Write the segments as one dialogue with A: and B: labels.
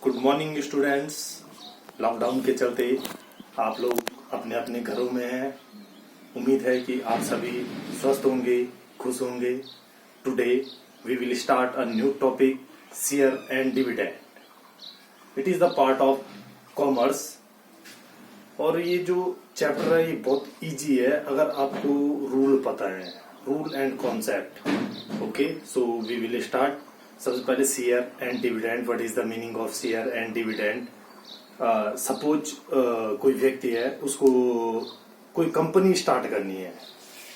A: Good morning students. Lockdown के चलते आप लोग अपने अपने घरों में हैं। उम्मीद है कि आप सभी स्वस्थ होंगे, खुश होंगे। Today we will start a new topic, share and dividend. It is the part of commerce और ये जो चैप्टर है ये बहुत इजी है अगर आपको रूल पता है, rule and concept. Okay, so we will start. सबसे पहले share and dividend, what is the meaning of share and dividend. Suppose कोई व्यक्ति है, उसको कोई कंपनी स्टार्ट करनी है,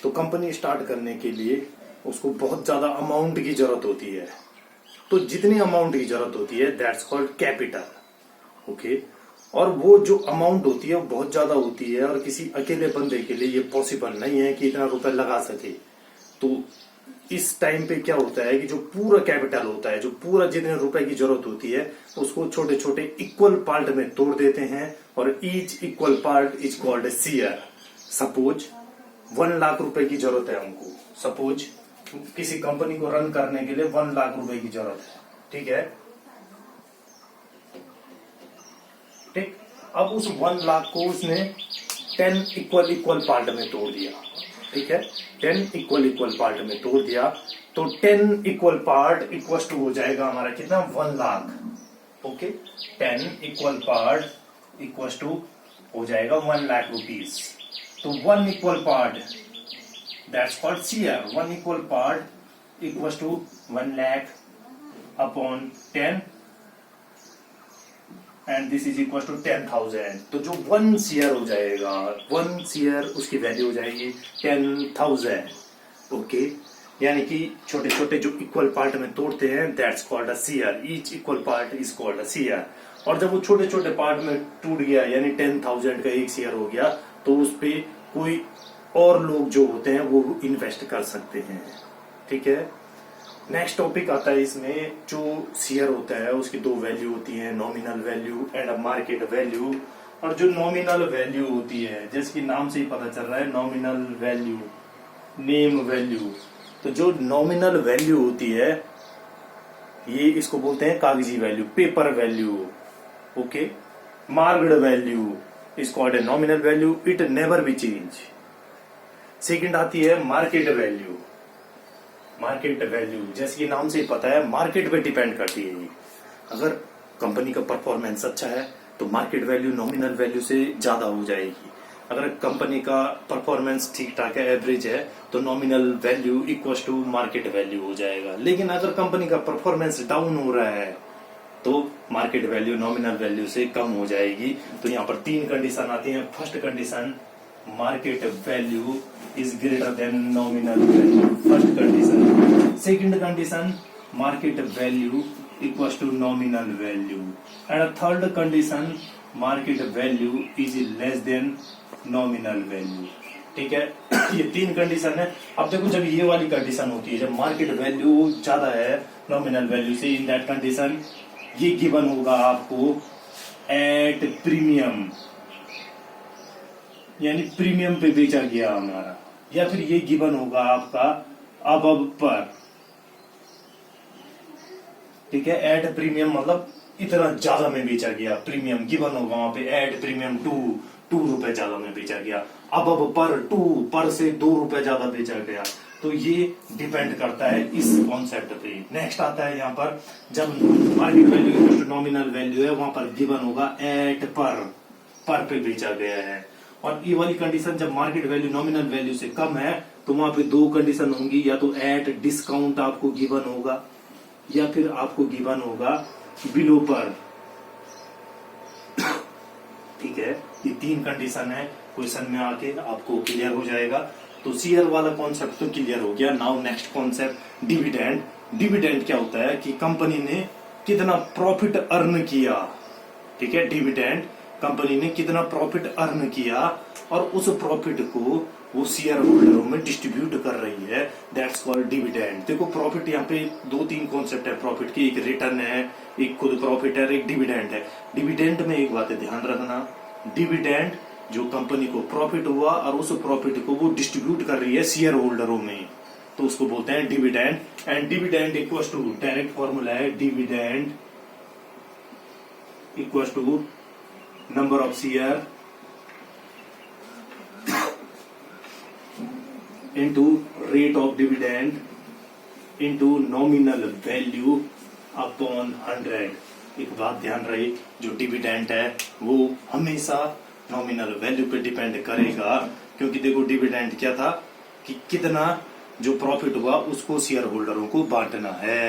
A: तो कंपनी स्टार्ट करने के लिए उसको बहुत ज्यादा अमाउंट की जरूरत होती है। तो जितनी अमाउंट की जरूरत होती है दैट्स कॉल्ड कैपिटल। ओके, और वो जो अमाउंट होती है वो बहुत ज्यादा होती है और किसी अकेले बंदे के लिए ये पॉसिबल नहीं है कि इतना रुपए लगा सके। तो इस टाइम पे क्या होता है कि जो पूरा कैपिटल होता है, जो पूरा जितने रुपए की जरूरत होती है, उसको छोटे छोटे इक्वल पार्ट में तोड़ देते हैं और each equal part is called a share. Suppose 1 lakh रुपए की जरूरत है हमको, सपोज किसी कंपनी को रन करने के लिए 1 लाख रुपए की जरूरत है, ठीक है। ठीक, अब उस 1 लाख को उसने 10 इक्वल पार्ट में तोड़ दिया, ठीक है। 10 इक्वल पार्ट में तोड़ दिया तो 10 इक्वल पार्ट इक्वल टू हो जाएगा हमारा कितना, 1 lakh. Okay, 10 equal part equal to हो जाएगा 1 लाख रुपीज। तो 1 equal part that's called share. 1 equal part equal to 1 lakh upon 10 and this is equal to 10,000। तो जो 1 शेयर हो जाएगा, 1 शेयर उसकी वैल्यू हो जाएगी 10,000। ओके, यानी कि छोटे छोटे जो इक्वल पार्ट में तोड़ते हैं that's called a share. Each equal part is called a share. और जब वो छोटे छोटे पार्ट में टूट गया यानी 10,000 का एक शेयर हो गया, तो उस पे कोई और लोग जो होते हैं वो इन्वेस्ट कर सकते हैं, ठीक है। नेक्स्ट टॉपिक आता है इसमें, जो शेयर होता है उसकी 2 वैल्यू होती है, nominal value and market value. और जो नॉमिनल वैल्यू होती है, जैसे कि नाम से ही पता चल रहा है, नॉमिनल वैल्यू, नेम वैल्यू। तो जो नॉमिनल वैल्यू होती है ये इसको बोलते हैं कागजी value, paper value. Okay, marked value is called a nominal value, it never be change. Second आती है मार्केट वैल्यू। मार्केट वैल्यू जैसे कि नाम से ही पता है मार्केट पे डिपेंड करती है। अगर कंपनी का परफॉर्मेंस अच्छा है तो मार्केट वैल्यू नॉमिनल वैल्यू से ज्यादा हो जाएगी। अगर कंपनी का परफॉर्मेंस ठीक ठाक है, एवरेज है, तो nominal value equal to market value हो जाएगा। लेकिन अगर कंपनी का परफॉर्मेंस डाउन हो रहा है तो मार्केट वैल्यू नॉमिनल वैल्यू से कम हो जाएगी। तो यहाँ पर 3 कंडीशन आती है। First condition, market value is greater than nominal value, first condition. Second condition, market value equals to nominal value, and third condition, market value is less than nominal value. ठीक है, ये 3 कंडीशन है। अब देखो, जब ये वाली कंडीशन होती है, जब मार्केट वैल्यू ज्यादा है नॉमिनल वैल्यू से, इन दैट कंडीशन ये गिवन होगा आपको एट प्रीमियम, यानी प्रीमियम पे बेचा गया हमारा, या फिर ये गिवन होगा आपका अब पर, ठीक है। एट प्रीमियम मतलब इतना ज्यादा में बेचा गया, प्रीमियम गिवन होगा वहां पे, एट प्रीमियम 2 रुपए ज्यादा में बेचा गया। अब पर 2 पर से 2 रुपए ज्यादा बेचा गया। तो ये डिपेंड करता है इस कॉन्सेप्ट पे। नेक्स्ट आता है यहाँ पर, जब मार्केट वैल्यू नॉमिनल वैल्यू है वहां पर गिवन होगा एट पर पे बेचा गया है। और ये वाली कंडीशन जब मार्केट वैल्यू नॉमिनल वैल्यू से कम है तो वहां पे 2 कंडीशन होंगी, या तो एट डिस्काउंट आपको गिवन होगा या फिर आपको गिवन होगा बिलो पर, ठीक है। ये 3 कंडीशन है, क्वेश्चन में आके आपको क्लियर हो जाएगा। तो शेयर वाला कॉन्सेप्ट तो क्लियर हो गया। Now next concept, dividend. Dividend क्या होता है कि कंपनी ने कितना प्रॉफिट अर्न किया, ठीक है। डिविडेंड, कंपनी ने कितना प्रॉफिट अर्न किया और उस प्रॉफिट को वो शेयर होल्डरों में डिस्ट्रीब्यूट कर रही है, दैट्स कॉल्ड डिविडेंड। देखो, प्रॉफिट यहाँ पे 2-3 कॉन्सेप्ट है प्रॉफिट की, एक रिटर्न है, एक खुद प्रॉफिट है, एक डिविडेंड है। डिविडेंड में एक बात है ध्यान रखना, डिविडेंड जो कंपनी को प्रॉफिट हुआ और उस प्रॉफिट को वो डिस्ट्रीब्यूट कर रही है शेयर होल्डरों में, तो उसको बोलते हैं dividend. And dividend equal to, direct formula है dividend equal to number of share into rate of dividend into nominal value upon 100। एक बात ध्यान रहे, जो डिविडेंड है वो हमेशा नॉमिनल वैल्यू पे डिपेंड करेगा, क्योंकि देखो डिविडेंड क्या था कि कितना जो प्रॉफिट हुआ उसको शेयर होल्डरों को बांटना है।